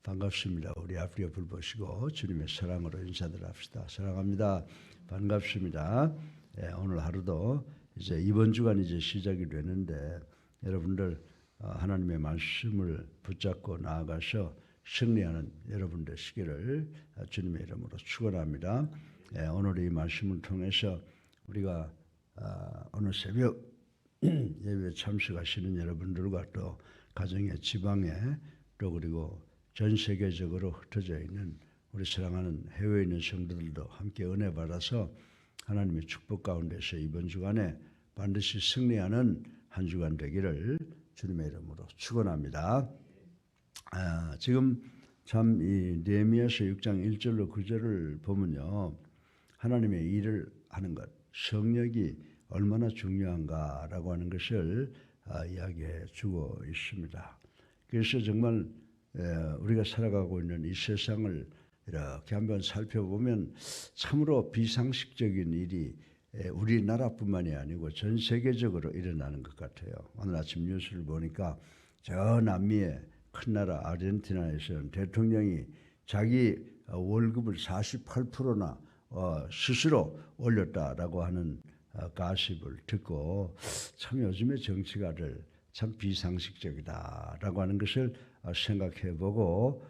반갑습니다. 우리 앞뒤 옆을 보시고 주님의 사랑으로 인사들 합시다. 사랑합니다. 반갑습니다. 오늘 하루도 이제 이번 주간 이제 시작이 되는데 여러분들 하나님의 말씀을 붙잡고 나아가서 승리하는 여러분 되시기를 주님의 이름으로 축원합니다. 오늘 이 말씀을 통해서 우리가 오늘 새벽 예배에 참석하시는 여러분들과 또 가정의 지방에 또 그리고 전 세계적으로 흩어져 있는 우리 사랑하는 해외에 있는 성도들도 함께 은혜 받아서 하나님의 축복 가운데서 이번 주간에 반드시 승리하는 한 주간 되기를 주님의 이름으로 축원합니다. 지금 참 이 느헤미야서 6장 1절로 9절을 보면요, 하나님의 일을 하는 것, 성역이 얼마나 중요한가라고 하는 것을 이야기해 주고 있습니다. 그래서 정말 우리가 살아가고 있는 이 세상을 이렇게 한번 살펴보면 참으로 비상식적인 일이 우리나라뿐만이 아니고 전 세계적으로 일어나는 것 같아요. 오늘 아침 뉴스를 보니까 저 남미의 큰 나라 아르헨티나에서는 대통령이 자기 월급을 48%나 스스로 올렸다라고 하는 가십을 듣고 참 요즘의 정치가들 참 비상식적이다라고 하는 것을 생각해보고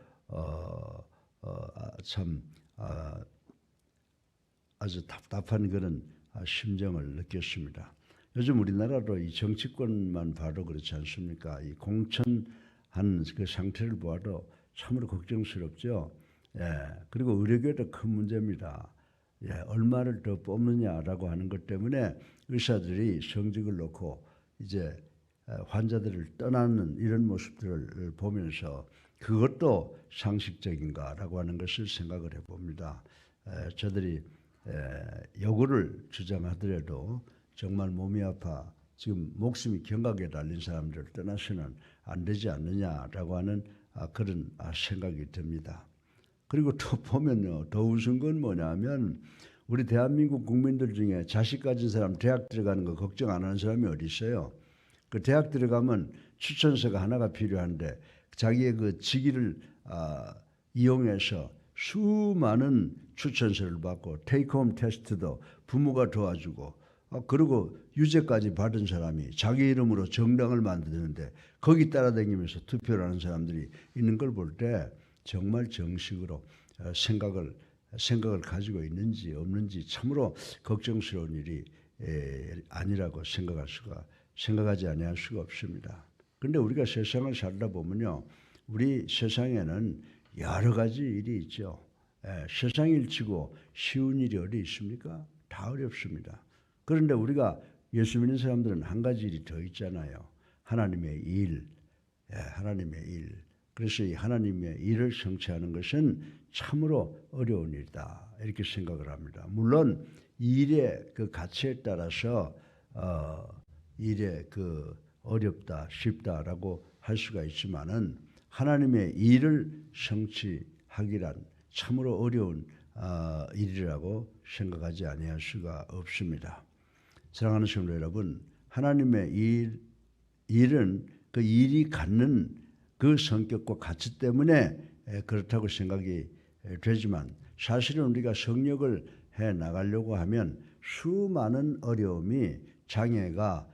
아주 답답한 그런 심정을 느꼈습니다. 요즘 우리나라도 이 정치권만 봐도 그렇지 않습니까? 이 공천한 그 상태를 보아도 참으로 걱정스럽죠. 그리고 의료계도 큰 문제입니다. 얼마를 더 뽑느냐라고 하는 것 때문에 의사들이 성직을 놓고 이제 환자들을 떠나는 이런 모습들을 보면서 그것도 상식적인가라고 하는 것을 생각을 해봅니다. 저들이 여구를 주장하더라도 정말 몸이 아파 지금 목숨이 경각에 달린 사람들을 떠나서는 안 되지 않느냐라고 하는 그런 생각이 듭니다. 그리고 또 보면요, 더 우스운 건 뭐냐면 우리 대한민국 국민들 중에 자식 가진 사람 대학 들어가는 거 걱정 안 하는 사람이 어디 있어요? 그 대학 들어가면 추천서가 하나가 필요한데 자기의 그 직위를 이용해서 수많은 추천서를 받고 테이크홈 테스트도 부모가 도와주고 그리고 유죄까지 받은 사람이 자기 이름으로 정당을 만드는데 거기 따라다니면서 투표를 하는 사람들이 있는 걸 볼 때 정말 정식으로 생각을 가지고 있는지 없는지 참으로 걱정스러운 일이 아니라고 생각하지 아니할 수가 없습니다. 그런데 우리가 세상을 살다 보면요, 우리 세상에는 여러 가지 일이 있죠. 세상 일치고 쉬운 일이 어디 있습니까? 다 어렵습니다. 그런데 우리가 예수 믿는 사람들은 한 가지 일이 더 있잖아요. 하나님의 일, 하나님의 일. 그래서 이 하나님의 일을 성취하는 것은 참으로 어려운 일이다 이렇게 생각을 합니다. 물론 일의 그 가치에 따라서 일의 그 어렵다 쉽다라고 할 수가 있지만은 하나님의 일을 성취하기란 참으로 어려운 일이라고 생각하지 아니할 수가 없습니다. 사랑하는 성도 여러분, 하나님의 일은 그 일이 갖는 그 성격과 가치 때문에 그렇다고 생각이 되지만 사실은 우리가 성역을 해 나가려고 하면 수많은 어려움이 장애가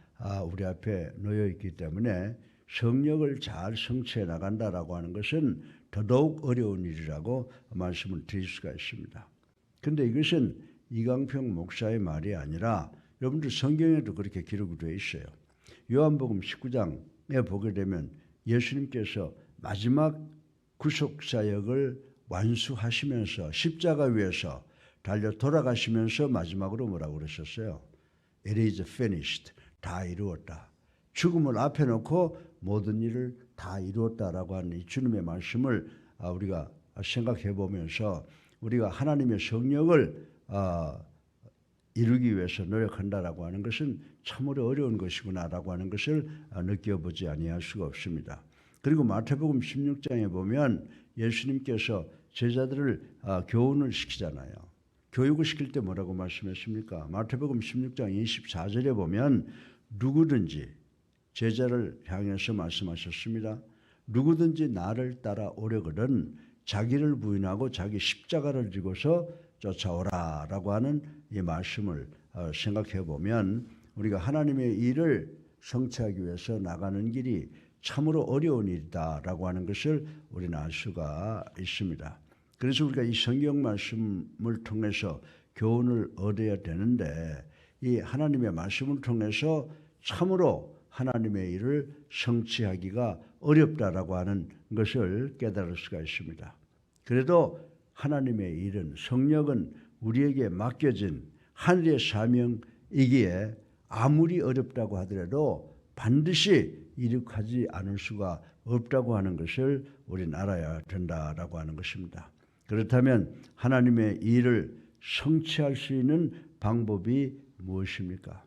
우리 앞에 놓여 있기 때문에 성역을 잘 성취해 나간다라고 하는 것은 더더욱 어려운 일이라고 말씀을 드릴 수가 있습니다. 그런데 이것은 이강평 목사의 말이 아니라 여러분들 성경에도 그렇게 기록이 되어 있어요. 요한복음 19장에 보게 되면 예수님께서 마지막 구속사역을 완수하시면서 십자가 위에서 달려 돌아가시면서 마지막으로 뭐라고 그러셨어요? It is finished. 다 이루었다. 죽음을 앞에 놓고 모든 일을 다 이루었다라고 하는 이 주님의 말씀을 우리가 생각해 보면서 우리가 하나님의 성령을 이루기 위해서 노력한다라고 하는 것은 참으로 어려운 것이구나라고 하는 것을 느껴보지 아니할 수가 없습니다. 그리고 마태복음 16장에 보면 예수님께서 제자들을 교훈을 시키잖아요. 교육을 시킬 때 뭐라고 말씀했습니까? 마태복음 16장 24절에 보면 누구든지 제자를 향해서 말씀하셨습니다. 누구든지 나를 따라오려거든 자기를 부인하고 자기 십자가를 지고서 쫓아오라라고 하는 이 말씀을 생각해 보면 우리가 하나님의 일을 성취하기 위해서 나가는 길이 참으로 어려운 일이다라고 하는 것을 우리는 알 수가 있습니다. 그래서 우리가 이 성경 말씀을 통해서 교훈을 얻어야 되는데 이 하나님의 말씀을 통해서 참으로 하나님의 일을 성취하기가 어렵다라고 하는 것을 깨달을 수가 있습니다. 그래도 하나님의 일은 성령은 우리에게 맡겨진 하늘의 사명이기에 아무리 어렵다고 하더라도 반드시 이룩하지 않을 수가 없다고 하는 것을 우리는 알아야 된다라고 하는 것입니다. 그렇다면 하나님의 일을 성취할 수 있는 방법이 무엇입니까?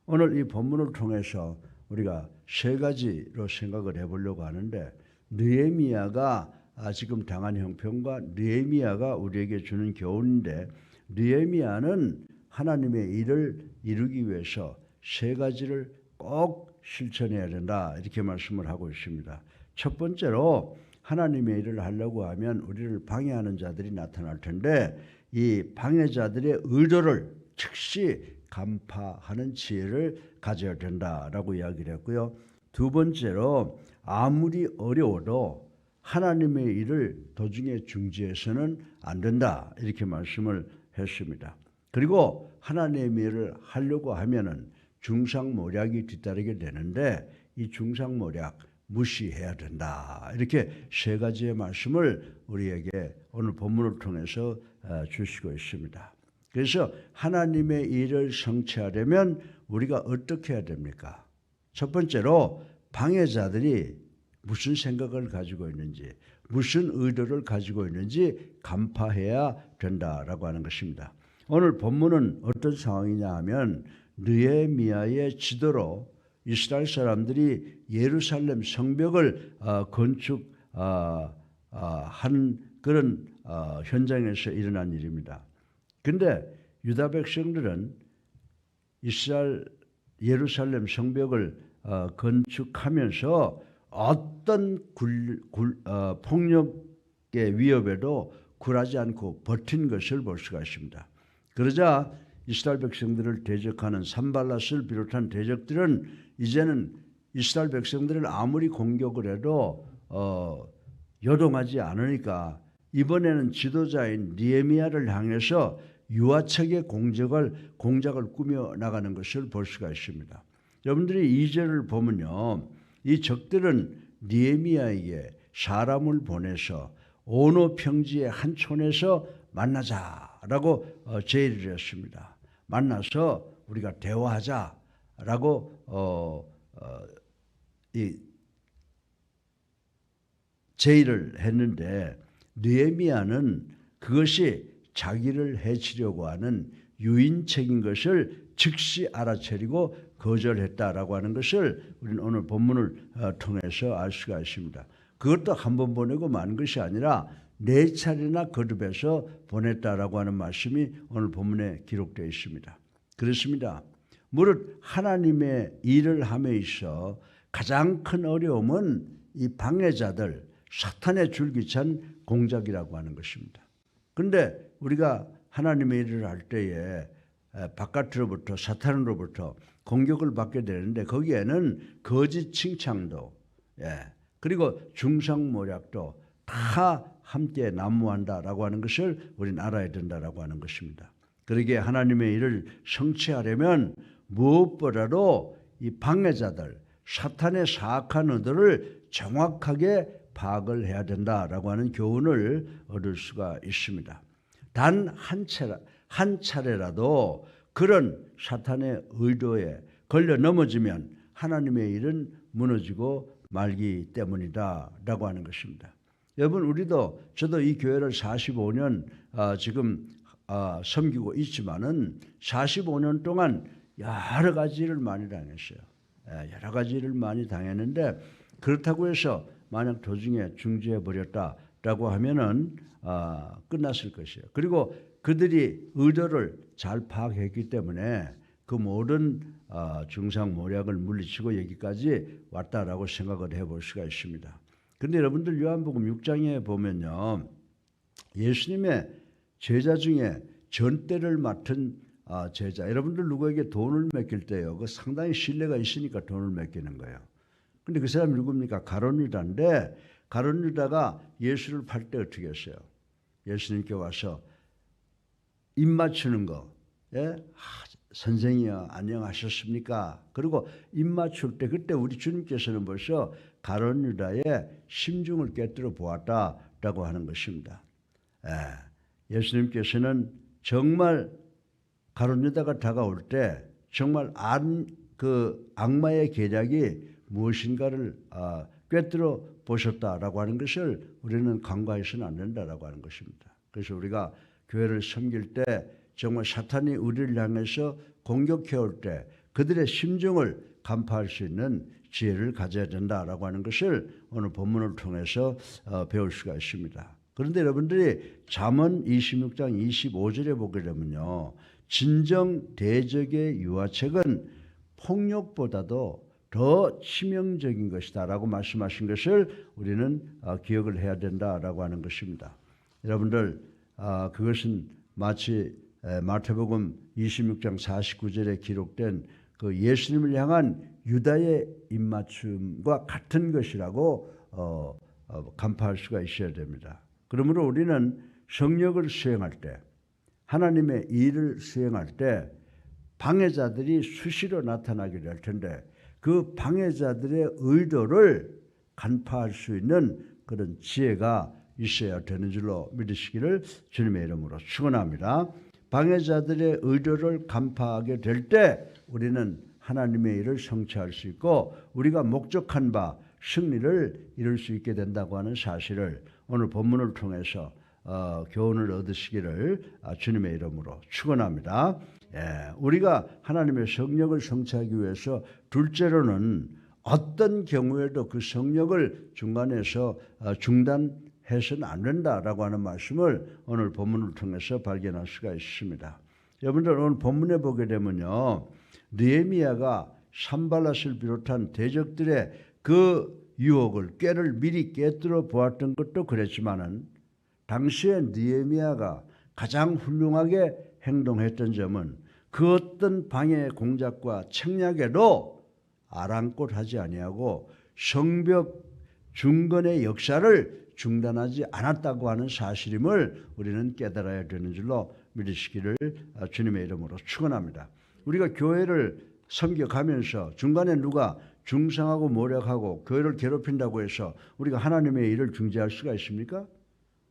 오늘 이 본문을 통해서 우리가 세 가지로 생각을 해보려고 하는데 느헤미야가 지금 당한 형편과 느헤미야가 우리에게 주는 교훈인데 느헤미야는 하나님의 일을 이루기 위해서 세 가지를 꼭 실천해야 된다 이렇게 말씀을 하고 있습니다. 첫 번째로 하나님의 일을 하려고 하면 우리를 방해하는 자들이 나타날 텐데 이 방해자들의 의도를 즉시 간파하는 지혜를 가져야 된다라고 이야기를 했고요. 두 번째로 아무리 어려워도 하나님의 일을 도중에 중지해서는 안 된다 이렇게 말씀을 했습니다. 그리고 하나님의 일을 하려고 하면은 중상모략이 뒤따르게 되는데 이 중상모략 무시해야 된다. 이렇게 세 가지의 말씀을 우리에게 오늘 본문을 통해서 주시고 있습니다. 그래서 하나님의 일을 성취하려면 우리가 어떻게 해야 됩니까? 첫 번째로 방해자들이 무슨 생각을 가지고 있는지 무슨 의도를 가지고 있는지 간파해야 된다라고 하는 것입니다. 오늘 본문은 어떤 상황이냐 하면 느헤미야의 지도로 이스라엘 사람들이 예루살렘 성벽을 건축한 그런 현장에서 일어난 일입니다. 그런데 유다 백성들은 이스라엘 예루살렘 성벽을 건축하면서 어떤 폭력의 위협에도 굴하지 않고 버틴 것을 볼 수가 있습니다. 그러자 이스라엘 백성들을 대적하는 산발랏을 비롯한 대적들은 이제는 이스라엘 백성들을 아무리 공격을 해도 요동하지 않으니까 이번에는 지도자인 느헤미야를 향해서 유아책의 공작을 꾸며 나가는 것을 볼 수가 있습니다. 여러분들이 2절을 보면요, 이 적들은 느헤미야에게 사람을 보내서 오노 평지의 한 촌에서 만나자라고 제의를 했습니다. 만나서 우리가 대화하자라고 제의를 했는데 느헤미야는 그것이 자기를 해치려고 하는 유인책인 것을 즉시 알아차리고 거절했다라고 하는 것을 우리는 오늘 본문을 통해서 알 수가 있습니다. 그것도 한 번 보내고 만 것이 아니라 4차례나 거듭해서 보냈다라고 하는 말씀이 오늘 본문에 기록되어 있습니다. 그렇습니다. 무릇 하나님의 일을 함에 있어 가장 큰 어려움은 이 방해자들, 사탄의 줄기찬 공작이라고 하는 것입니다. 그런데 우리가 하나님의 일을 할 때에 바깥으로부터 사탄으로부터 공격을 받게 되는데 거기에는 거짓 칭찬도 그리고 중상모략도 다 함께 난무한다라고 하는 것을 우리는 알아야 된다라고 하는 것입니다. 그러기에 하나님의 일을 성취하려면 무엇보다도 이 방해자들, 사탄의 사악한 의도를 정확하게 파악을 해야 된다라고 하는 교훈을 얻을 수가 있습니다. 단 한 차례라도 그런 사탄의 의도에 걸려 넘어지면 하나님의 일은 무너지고 말기 때문이다라고 하는 것입니다. 여러분, 저도 이 교회를 45년 지금 섬기고 있지만은 45년 동안 여러 가지 일을 많이 당했어요. 여러 가지 일을 많이 당했는데 그렇다고 해서 만약 도중에 중지해 버렸다라고 하면은 끝났을 것이에요. 그리고 그들이 의도를 잘 파악했기 때문에 그 모든 중상모략을 물리치고 여기까지 왔다라고 생각을 해볼 수가 있습니다. 그런데 여러분들 요한복음 6장에 보면요, 예수님의 제자 중에 전대를 맡은 제자, 여러분들 누구에게 돈을 맡길 때요, 그 상당히 신뢰가 있으니까 돈을 맡기는 거예요. 근데 그 사람이 누굽니까? 가룟 유다인데, 가룟 유다가 예수를 팔 때 어떻게 했어요? 예수님께 와서 입 맞추는 거, 예? 선생이여 안녕하셨습니까? 그리고 입 맞출 때 그때 우리 주님께서는 벌써 가룟 유다의 심중을 꿰뚫어 보았다라고 하는 것입니다. 예수님께서는 정말 가룟 유다가 다가올 때 정말 그 악마의 계략이 무엇인가를 꿰뚫어 보셨다라고 하는 것을 우리는 간과해서는 안 된다라고 하는 것입니다. 그래서 우리가 교회를 섬길 때 정말 사탄이 우리를 향해서 공격해 올 때 그들의 심정을 간파할 수 있는 지혜를 가져야 된다라고 하는 것을 오늘 본문을 통해서 배울 수가 있습니다. 그런데 여러분들이 잠언 26장 25절에 보게 되면요, 진정 대적의 유화책은 폭력보다도 더 치명적인 것이다 라고 말씀하신 것을 우리는 기억을 해야 된다라고 하는 것입니다. 여러분들 그것은 마치 마태복음 26장 49절에 기록된 그 예수님을 향한 유다의 입맞춤과 같은 것이라고 간파할 수가 있어야 됩니다. 그러므로 우리는 성령을 수행할 때, 하나님의 일을 수행할 때 방해자들이 수시로 나타나게 될 텐데 그 방해자들의 의도를 간파할 수 있는 그런 지혜가 있어야 되는 줄로 믿으시기를 주님의 이름으로 축원합니다. 방해자들의 의도를 간파하게 될 때 우리는 하나님의 일을 성취할 수 있고 우리가 목적한 바 승리를 이룰 수 있게 된다고 하는 사실을 오늘 본문을 통해서 교훈을 얻으시기를 주님의 이름으로 축원합니다. 우리가 하나님의 성령을 성취하기 위해서 둘째로는 어떤 경우에도 그 성령을 중간에서 중단해서는 안 된다라고 하는 말씀을 오늘 본문을 통해서 발견할 수가 있습니다. 여러분들 오늘 본문에 보게 되면요, 느헤미야가 산발랏을 비롯한 대적들의 그 유혹을 꾀를 미리 꿰뚫어 보았던 것도 그랬지만은 당시에 느헤미야가 가장 훌륭하게 행동했던 점은 그 어떤 방해 공작과 책략에도 아랑곳하지 아니하고 성벽 중건의 역사를 중단하지 않았다고 하는 사실임을 우리는 깨달아야 되는 줄로 믿으시기를 주님의 이름으로 축원합니다. 우리가 교회를 섬겨가면서 중간에 누가 중상하고 모략하고 교회를 괴롭힌다고 해서 우리가 하나님의 일을 중지할 수가 있습니까?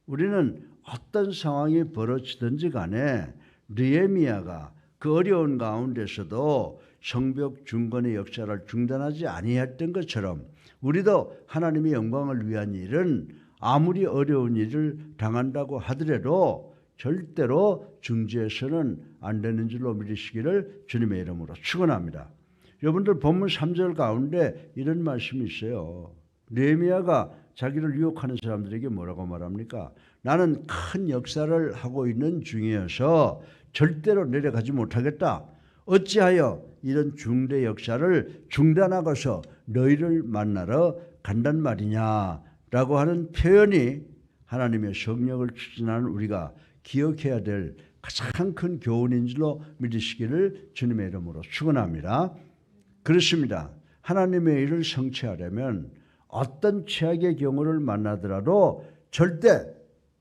우리는 어떤 상황이 벌어지든지 간에 느헤미야가 그 어려운 가운데서도 성벽 중건의 역사를 중단하지 아니했던 것처럼 우리도 하나님의 영광을 위한 일은 아무리 어려운 일을 당한다고 하더라도 절대로 중지해서는 안 되는 줄로 믿으시기를 주님의 이름으로 축원합니다. 여러분들 본문 3절 가운데 이런 말씀이 있어요. 느헤미야가 자기를 유혹하는 사람들에게 뭐라고 말합니까? 나는 큰 역사를 하고 있는 중이어서 절대로 내려가지 못하겠다. 어찌하여 이런 중대 역사를 중단하고서 너희를 만나러 간단 말이냐라고 하는 표현이 하나님의 성령을 추진하는 우리가 기억해야 될 가장 큰 교훈인 줄로 믿으시기를 주님의 이름으로 축원합니다. 그렇습니다. 하나님의 일을 성취하려면 어떤 최악의 경우를 만나더라도 절대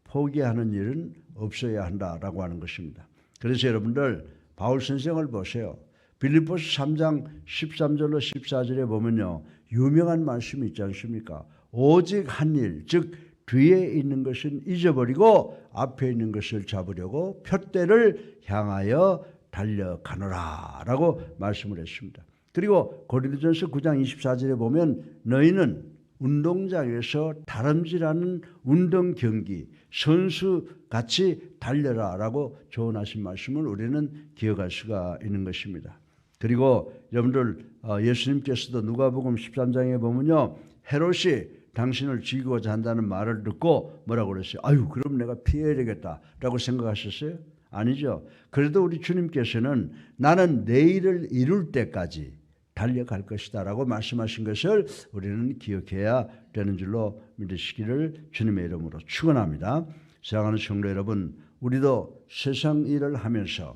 포기하는 일은 없어야 한다라고 하는 것입니다. 그래서 여러분들 바울 선생을 보세요. 빌립보서 3장 13절로 14절에 보면요, 유명한 말씀이 있지 않습니까? 오직 한 일, 즉 뒤에 있는 것은 잊어버리고 앞에 있는 것을 잡으려고 푯대를 향하여 달려가노라 라고 말씀을 했습니다. 그리고 고린도전서 9장 24절에 보면 너희는 운동장에서 다름질하는 운동 경기 선수같이 달려라 라고 조언하신 말씀을 우리는 기억할 수가 있는 것입니다. 그리고 여러분들 예수님께서도 누가복음 13장에 보면요, 헤롯이 당신을 죽이고자 한다는 말을 듣고 뭐라고 그랬어요? 아유, 그럼 내가 피해야 되겠다 라고 생각하셨어요? 아니죠. 그래도 우리 주님께서는 나는 내 일을 이룰 때까지 달려갈 것이다 라고 말씀하신 것을 우리는 기억해야 되는 줄로 믿으시기를 주님의 이름으로 축원합니다. 사랑하는 성도 여러분, 우리도 세상 일을 하면서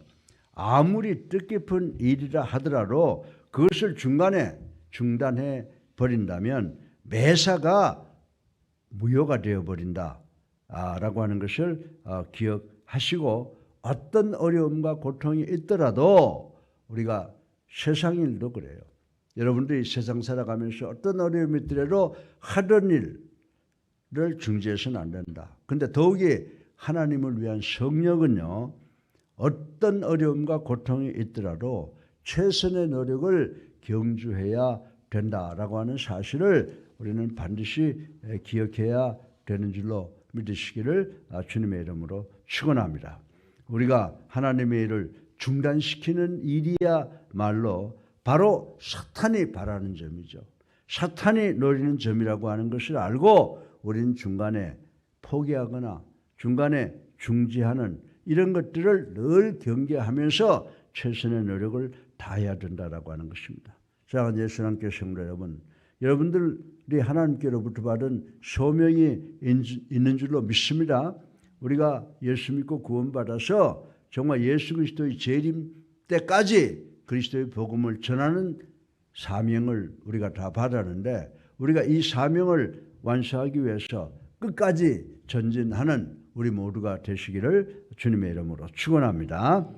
아무리 뜻깊은 일이라 하더라도 그것을 중간에 중단해 버린다면 매사가 무효가 되어버린다 라고 하는 것을 기억하시고, 어떤 어려움과 고통이 있더라도 우리가 세상 일도 그래요. 여러분들이 세상 살아가면서 어떤 어려움이 있더라도 하던 일을 중지해서는 안 된다. 근데 더욱이 하나님을 위한 성령은요, 어떤 어려움과 고통이 있더라도 최선의 노력을 경주해야 된다라고 하는 사실을 우리는 반드시 기억해야 되는 줄로 믿으시기를 주님의 이름으로 축원합니다. 우리가 하나님의 일을 중단시키는 일이야말로 바로 사탄이 바라는 점이죠. 사탄이 노리는 점이라고 하는 것을 알고 우리는 중간에 포기하거나 중간에 중지하는 이런 것들을 늘 경계하면서 최선의 노력을 다해야 된다라고 하는 것입니다. 사랑하는 예수님께 성도 여러분, 여러분들이 하나님께로부터 받은 소명이 있는 줄로 믿습니다. 우리가 예수 믿고 구원받아서 정말 예수 그리스도의 재림 때까지 그리스도의 복음을 전하는 사명을 우리가 다 받았는데, 우리가 이 사명을 완수하기 위해서 끝까지 전진하는 우리 모두가 되시기를 주님의 이름으로 축원합니다.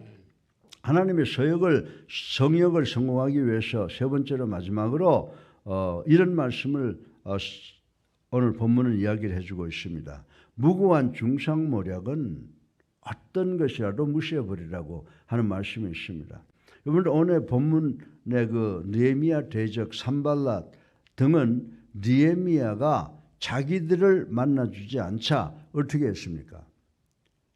하나님의 성역을 성공하기 위해서 세 번째로 마지막으로 이런 말씀을 오늘 본문은 이야기를 해주고 있습니다. 무고한 중상모략은 어떤 것이라도 무시해버리라고 하는 말씀이 있습니다. 여러분, 오늘 본문의 그 느헤미야 대적 산발랏 등은 느헤미야가 자기들을 만나주지 않자 어떻게 했습니까?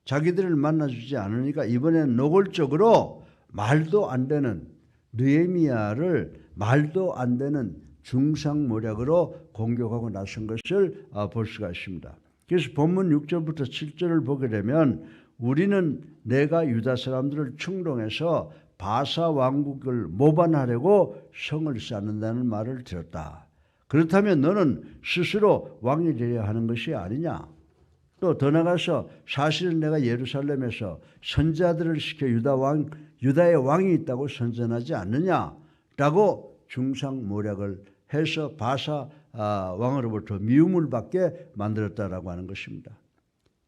자기들을 만나주지 않으니까 이번에는 노골적으로 말도 안 되는 느헤미야를 말도 안 되는 중상모략으로 공격하고 나선 것을 볼 수가 있습니다. 그래서 본문 6절부터 7절을 보게 되면, 우리는 내가 유다 사람들을 충동해서 바사 왕국을 모반하려고 성을 쌓는다는 말을 들었다. 그렇다면 너는 스스로 왕이 되려 하는 것이 아니냐? 또 더 나가서 사실은 내가 예루살렘에서 선지자들을 시켜 유다의 왕이 있다고 선전하지 않느냐라고 중상모략을 해서 바사 왕으로부터 미움을 받게 만들었다라고 하는 것입니다.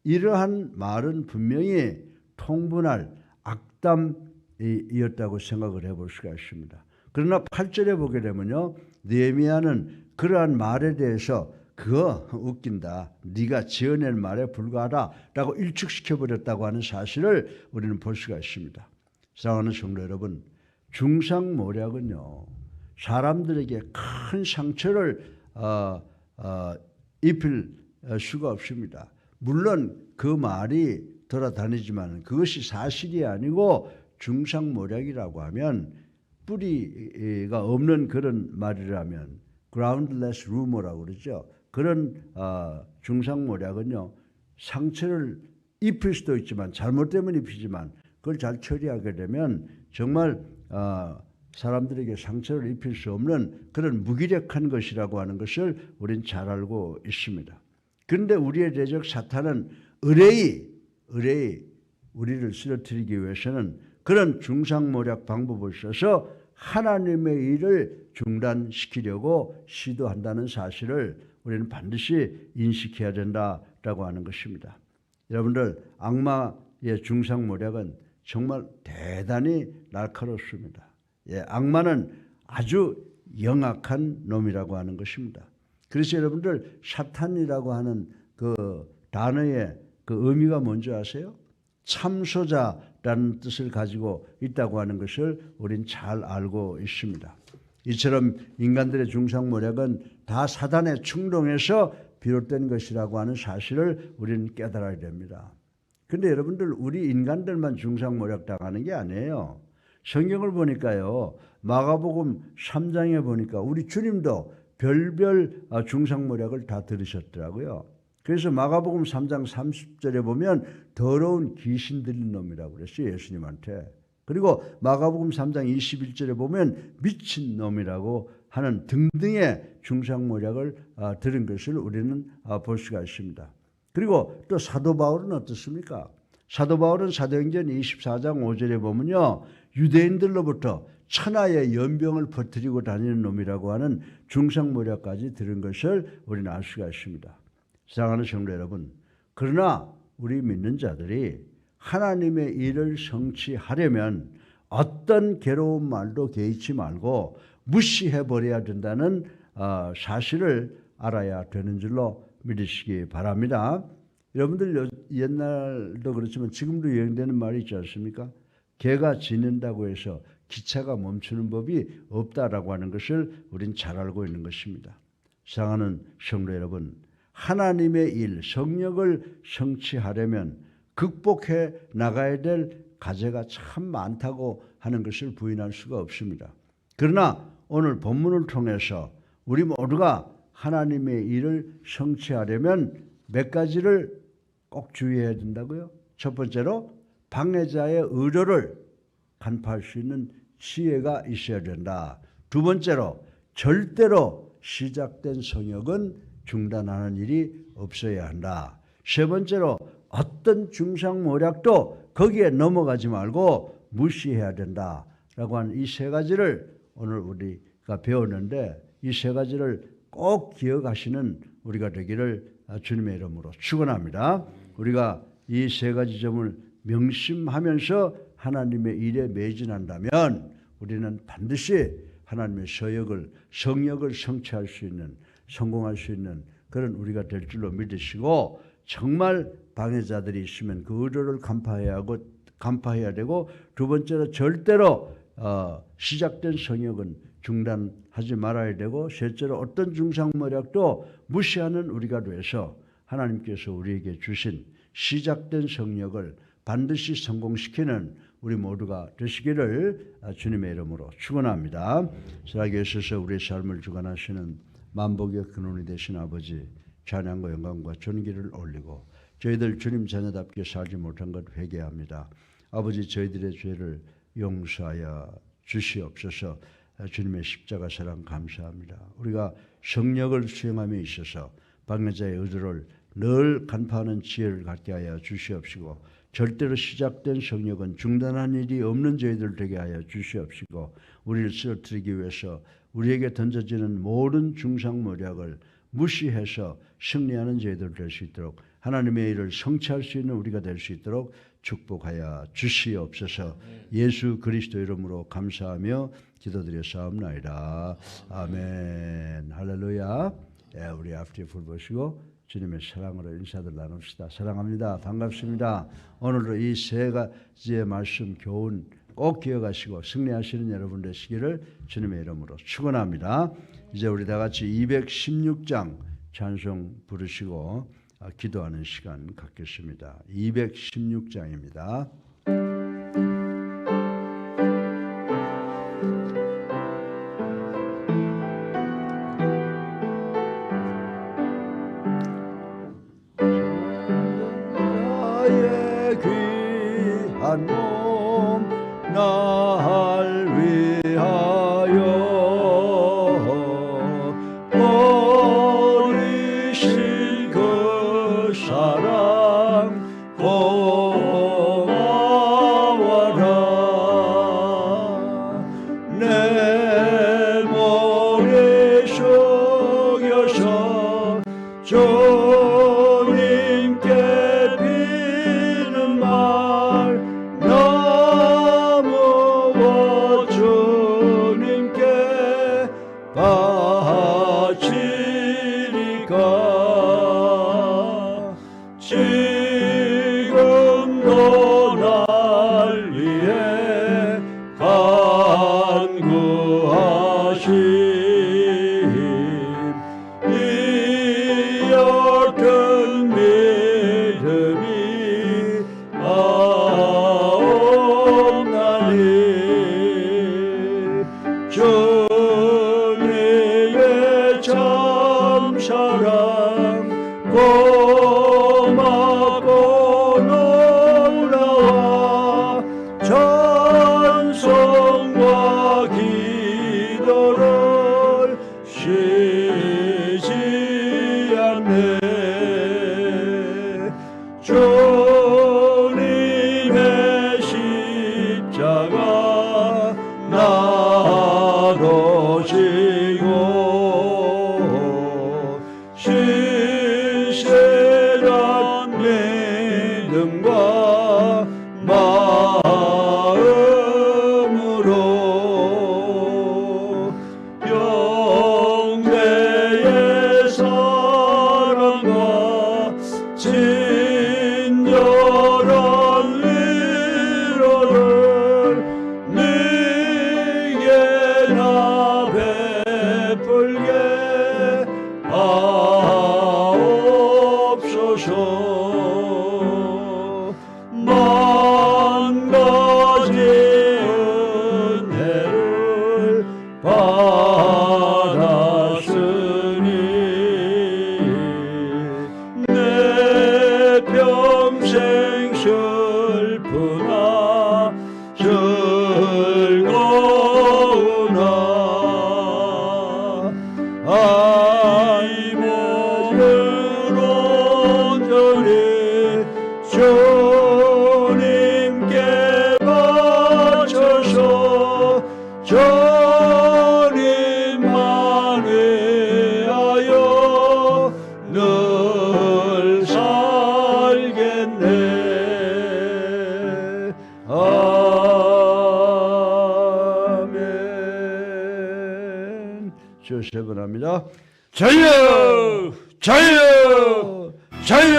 이러한 말은 분명히 통분할 악담이었다고 생각을 해볼 수가 있습니다. 그러나 8절에 보게 되면요, 느헤미야는 그러한 말에 대해서 그거 웃긴다, 네가 지어낸 말에 불과하다 라고 일축시켜버렸다고 하는 사실을 우리는 볼 수가 있습니다. 사랑하는 성도 여러분, 중상모략은요, 사람들에게 큰 상처를 입힐 수가 없습니다. 물론 그 말이 돌아다니지만 그것이 사실이 아니고, 중상모략이라고 하면 뿌리가 없는 그런 말이라면 groundless rumor라고 그러죠. 그런 중상모략은요, 상처를 입힐 수도 있지만, 잘못되면 입히지만 그걸 잘 처리하게 되면 정말 사람들에게 상처를 입힐 수 없는 그런 무기력한 것이라고 하는 것을 우리는 잘 알고 있습니다. 그런데 우리의 대적 사탄은 의뢰이 우리를 쓰러뜨리기 위해서는 그런 중상모략 방법을 써서 하나님의 일을 중단시키려고 시도한다는 사실을 우리는 반드시 인식해야 된다라고 하는 것입니다. 여러분들, 악마의 중상모략은 정말 대단히 날카롭습니다. 악마는 아주 영악한 놈이라고 하는 것입니다. 그래서 여러분들, 사탄이라고 하는 그 단어의 그 의미가 뭔지 아세요? 참소자라는 뜻을 가지고 있다고 하는 것을 우린 잘 알고 있습니다. 이처럼 인간들의 중상모략은 다 사단의 충동에서 비롯된 것이라고 하는 사실을 우리는 깨달아야 됩니다. 그런데 여러분들, 우리 인간들만 중상모략 당하는 게 아니에요. 성경을 보니까요, 마가복음 3장에 보니까 우리 주님도 별별 중상모략을 다 들으셨더라고요. 그래서 마가복음 3장 30절에 보면 더러운 귀신 들린 놈이라고 그랬어요, 예수님한테. 그리고 마가복음 3장 21절에 보면 미친놈이라고 하는 등등의 중상모략을 들은 것을 우리는 볼 수가 있습니다. 그리고 또 사도 바울은 어떻습니까? 사도 바울은 사도행전 24장 5절에 보면요, 유대인들로부터 천하의 연병을 퍼뜨리고 다니는 놈이라고 하는 중상모략까지 들은 것을 우리는 알 수가 있습니다. 사랑하는 성도 여러분, 그러나 우리 믿는 자들이 하나님의 일을 성취하려면 어떤 괴로운 말도 개의치 말고 무시해버려야 된다는 사실을 알아야 되는 줄로 믿으시기 바랍니다. 여러분들 옛날도 그렇지만 지금도 유행되는 말이 있지 않습니까? 개가 짖는다고 해서 기차가 멈추는 법이 없다라고 하는 것을 우린 잘 알고 있는 것입니다. 사랑하는 성도 여러분, 하나님의 일, 성역을 성취하려면 극복해 나가야 될 과제가 참 많다고 하는 것을 부인할 수가 없습니다. 그러나 오늘 본문을 통해서 우리 모두가 하나님의 일을 성취하려면 몇 가지를 꼭 주의해야 된다고요. 첫 번째로 방해자의 의도를 간파할 수 있는 지혜가 있어야 된다. 두 번째로 절대로 시작된 성역은 중단하는 일이 없어야 한다. 세 번째로 어떤 중상모략도 거기에 넘어가지 말고 무시해야 된다라고 하는 이 세 가지를 오늘 우리가 배웠는데, 이 세 가지를 꼭 기억하시는 우리가 되기를 주님의 이름으로 축원합니다. 우리가 이 세 가지 점을 명심하면서 하나님의 일에 매진한다면 우리는 반드시 하나님의 성역을 성취할 수 있는, 성공할 수 있는 그런 우리가 될 줄로 믿으시고, 정말 방해자들이 있으면 그 의도를 간파해야 되고, 두 번째로 절대로 시작된 성역은 중단하지 말아야 되고, 셋째로 어떤 중상모략도 무시하는 우리가 돼서 하나님께서 우리에게 주신 시작된 성역을 반드시 성공시키는 우리 모두가 되시기를 주님의 이름으로 축원합니다. 살아계에 있어서 우리의 삶을 주관하시는 만복의 근원이 되신 아버지, 찬양과 영광과 존귀를 올리고 저희들 주님 자녀답게 살지 못한 것 회개합니다. 아버지, 저희들의 죄를 용서하여 주시옵소서. 주님의 십자가 사랑 감사합니다. 우리가 성역을 수행함에 있어서 방해자의 의도를 늘 간파하는 지혜를 갖게 하여 주시옵시고, 절대로 시작된 성역은 중단한 일이 없는 저희들 되게 하여 주시옵시고, 우리를 쓰러뜨리기 위해서 우리에게 던져지는 모든 중상모략을 무시해서 승리하는 저희들 될 수 있도록, 하나님의 일을 성취할 수 있는 우리가 될 수 있도록 축복하여 주시옵소서. 예수 그리스도 이름으로 감사하며 기도드렸사옵나이다. 아멘. 할렐루야. 우리 앞뒤 불 보시고 주님의 사랑으로 인사들 나눕시다. 사랑합니다. 반갑습니다. 오늘도 이 세 가지의 말씀 교훈 꼭 기억하시고 승리하시는 여러분 되시기를 주님의 이름으로 축원합니다. 이제 우리 다 같이 216장 찬송 부르시고 기도하는 시간 갖겠습니다. 216장입니다. 나의 귀한 몸 날 위하여 버리신 그 사랑 고마워라. 내 머리 숙여서 주님께 비는 말 나무와 주님께 바치리까. 지금 친절한 위로를 네게 나 베풀게 하옵소서. 만 가지 은혜를 받았으니 내 평생 슬프나 즐거우나 이 몸을 온전히 주님께 바쳐서 주님만 위하여 늘 살겠네. 아멘. 주여 세 번 합니다. 자유 자유 자유